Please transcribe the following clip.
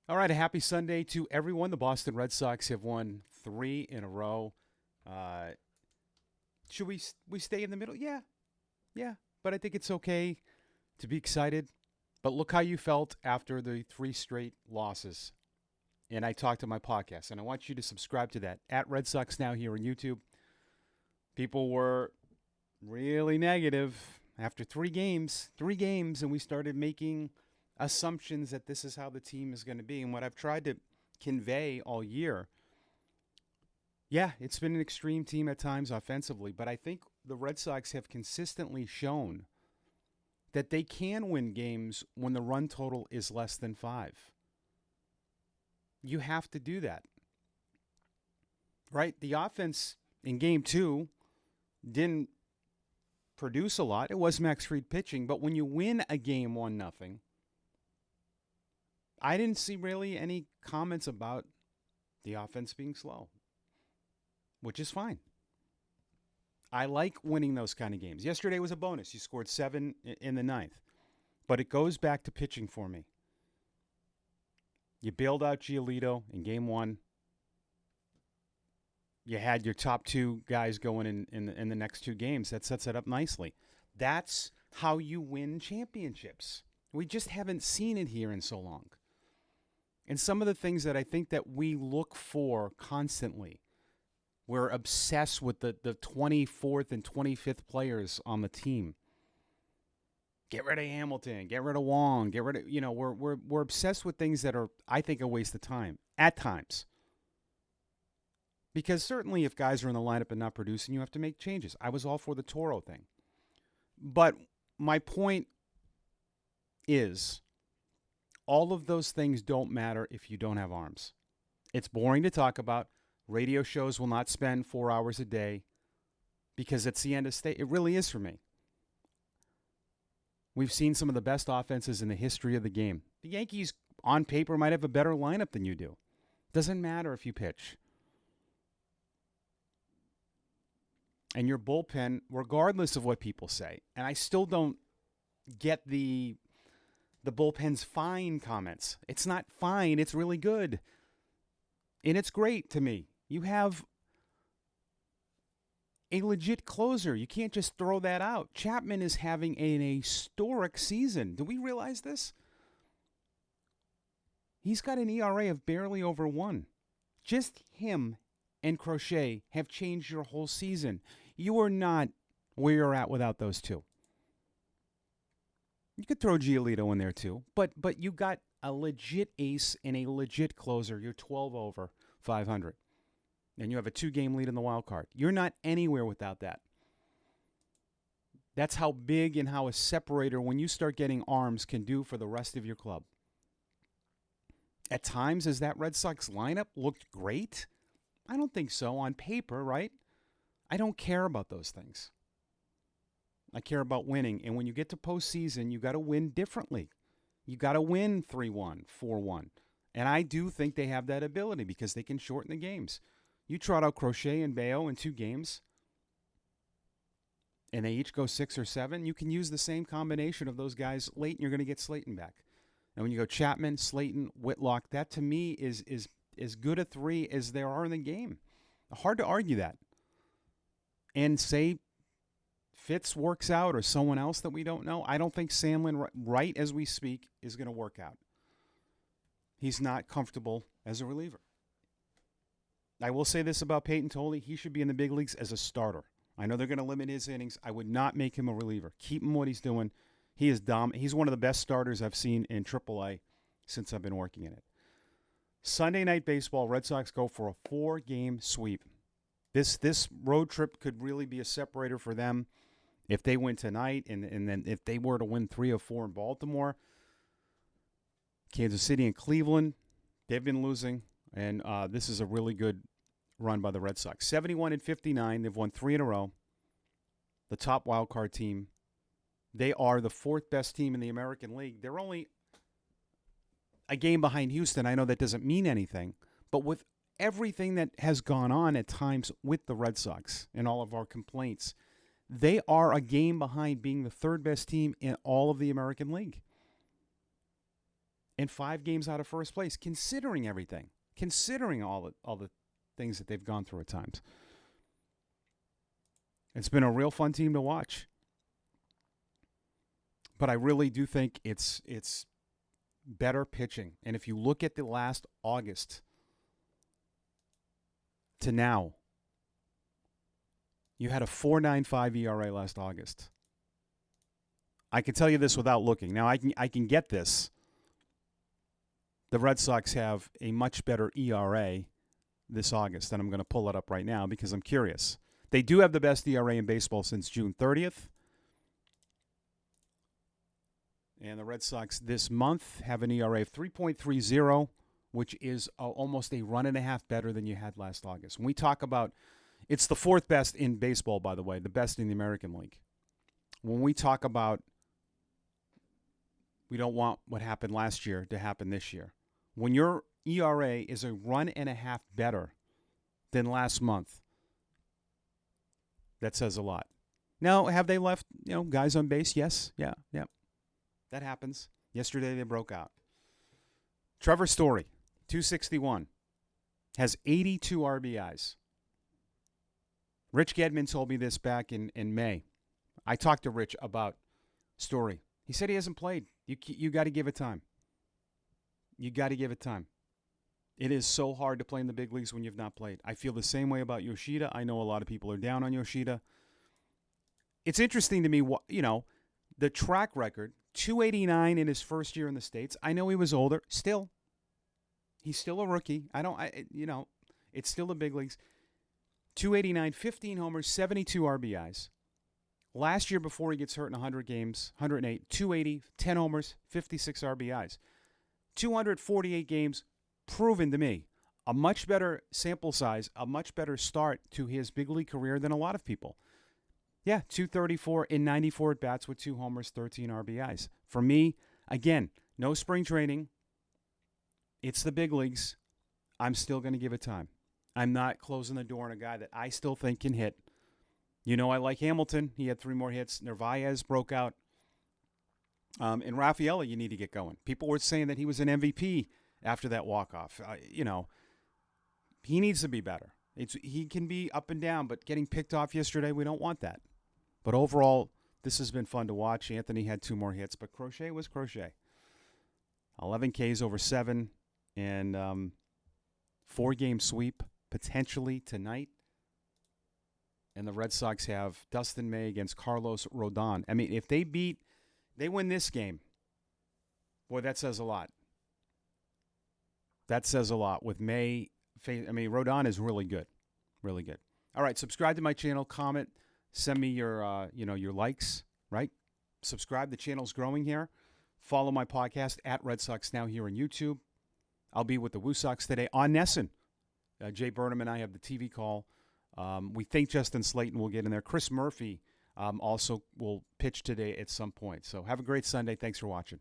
All right, a happy Sunday to everyone. The Boston Red Sox have won 3 in a row. Uh, should we stay in the middle? Yeah, yeah. But I think it's okay to be excited. But look how you felt after the 3 straight losses. And I talked to my podcast, and I want you to subscribe to that at Red Sox Now here on YouTube. People were really negative after 3 games, and we started making assumptions that this is how the team is going to be. And what I've tried to convey all year, yeah, it's been an extreme team at times offensively, but I think the Red Sox have consistently shown that they can win games when the run total is less than 5. You have to do that, right? The offense in game 2 didn't produce a lot. It was Max Fried pitching, but when you win a game 1-0, I didn't see really any comments about the offense being slow, which is fine. I like winning those kind of games. Yesterday was a bonus. You scored 7 in the ninth, but it goes back to pitching for me. You bailed out Giolito in game 1. You had your top 2 guys going in the next 2 games. That sets it up nicely. That's how you win championships. We just haven't seen it here in so long. And some of the things that I think that we look for constantly, we're obsessed with the 24th and 25th players on the team. Get rid of Hamilton, get rid of Wong, get rid of, we're obsessed with things that are, I think, a waste of time at times. Because certainly if guys are in the lineup and not producing, you have to make changes. I was all for the Toro thing. But my point is, all of those things don't matter if you don't have arms. It's boring to talk about. Radio shows will not spend 4 hours a day because it's the end of state. It really is for me. We've seen some of the best offenses in the history of the game. The Yankees, on paper, might have a better lineup than you do. Doesn't matter if you pitch. And your bullpen, regardless of what people say, and I still don't get the bullpen's fine comments. It's not fine. It's really good. And it's great to me. You have a legit closer. You can't just throw that out. Chapman is having an historic season. Do we realize this? He's got an ERA of barely over 1. Just him and Crochet have changed your whole season. You are not where you're at without those two. You could throw Giolito in there too, but you got a legit ace and a legit closer. You're 12 over 500, and you have a 2-game lead in the wild card. You're not anywhere without that. That's how big and how a separator, when you start getting arms, can do for the rest of your club. At times, has that Red Sox lineup looked great? I don't think so on paper, right? I don't care about those things. I care about winning. And when you get to postseason, you got to win differently. You got to win 3-1, 4-1. And I do think they have that ability because they can shorten the games. You trot out Crochet and Bayo in 2 games, and they each go 6 or 7. You can use the same combination of those guys late, and you're going to get Slayton back. And when you go Chapman, Slayton, Whitlock, that to me is as good a 3 as there are in the game. Hard to argue that. And say Fitz works out or someone else that we don't know. I don't think Sandlin, right as we speak, is going to work out. He's not comfortable as a reliever. I will say this about Peyton Tolley. He should be in the big leagues as a starter. I know they're going to limit his innings. I would not make him a reliever. Keep him what he's doing. He is He's one of the best starters I've seen in AAA since I've been working in it. Sunday Night Baseball, Red Sox go for a 4-game sweep. This road trip could really be a separator for them if they win tonight, and then if they were to win 3 or 4 in Baltimore. Kansas City and Cleveland, they've been losing, and this is a really good run by the Red Sox. 71-59, they've won 3 in a row. The top wild card team. They are the 4th best team in the American League. They're only a game behind Houston. I know that doesn't mean anything, but with everything that has gone on at times with the Red Sox and all of our complaints, they are a game behind being the 3rd best team in all of the American League. and 5 games out of first place, considering everything, considering all the things that they've gone through at times. It's been a real fun team to watch. But I really do think it's better pitching. And if you look at the last August to now, you had a 4.95 ERA last August. I can tell you this without looking. Now I can get this. The Red Sox have a much better ERA this August, and I'm going to pull it up right now because I'm curious. They do have the best ERA in baseball since June 30th. And the Red Sox this month have an ERA of 3.30, which is almost a run and a half better than you had last August. When we talk about, it's the 4th best in baseball, by the way, the best in the American League. When we talk about we don't want what happened last year to happen this year. When your ERA is a run and a half better than last month, that says a lot. Now, have they left, guys on base? Yes. Yeah. That happens. Yesterday they broke out. Trevor Story, 261, has 82 RBIs. Rich Gedman told me this back in May. I talked to Rich about Story. He said he hasn't played. You got to give it time. You got to give it time. It is so hard to play in the big leagues when you've not played. I feel the same way about Yoshida. I know a lot of people are down on Yoshida. It's interesting to me, the track record, 289 in his first year in the States. I know he was older. Still, he's still a rookie. It's still the big leagues. 289, 15 homers, 72 RBIs. Last year before he gets hurt in 100 games, 108, 280, 10 homers, 56 RBIs. 248 games, proven to me, a much better sample size, a much better start to his big league career than a lot of people. Yeah, 234 in 94 at-bats with 2 homers, 13 RBIs. For me, again, no spring training. It's the big leagues. I'm still going to give it time. I'm not closing the door on a guy that I still think can hit. I like Hamilton. He had 3 more hits. Narvaez broke out. And Raffaella, you need to get going. People were saying that he was an MVP after that walk-off. He needs to be better. He can be up and down, but getting picked off yesterday, we don't want that. But overall, this has been fun to watch. Anthony had 2 more hits, but Crochet was Crochet. 11 Ks over 7, and 4-game sweep potentially tonight. And the Red Sox have Dustin May against Carlos Rodon. I mean, if they win this game, boy, that says a lot. That says a lot with May. Rodon is really good. Really good. All right, subscribe to my channel, comment, send me your likes, right? Subscribe. The channel's growing here. Follow my podcast at Red Sox Now here on YouTube. I'll be with the Woo Sox today on Nesson. Jay Burnham and I have the TV call. We think Justin Slayton will get in there. Chris Murphy also will pitch today at some point. So have a great Sunday. Thanks for watching.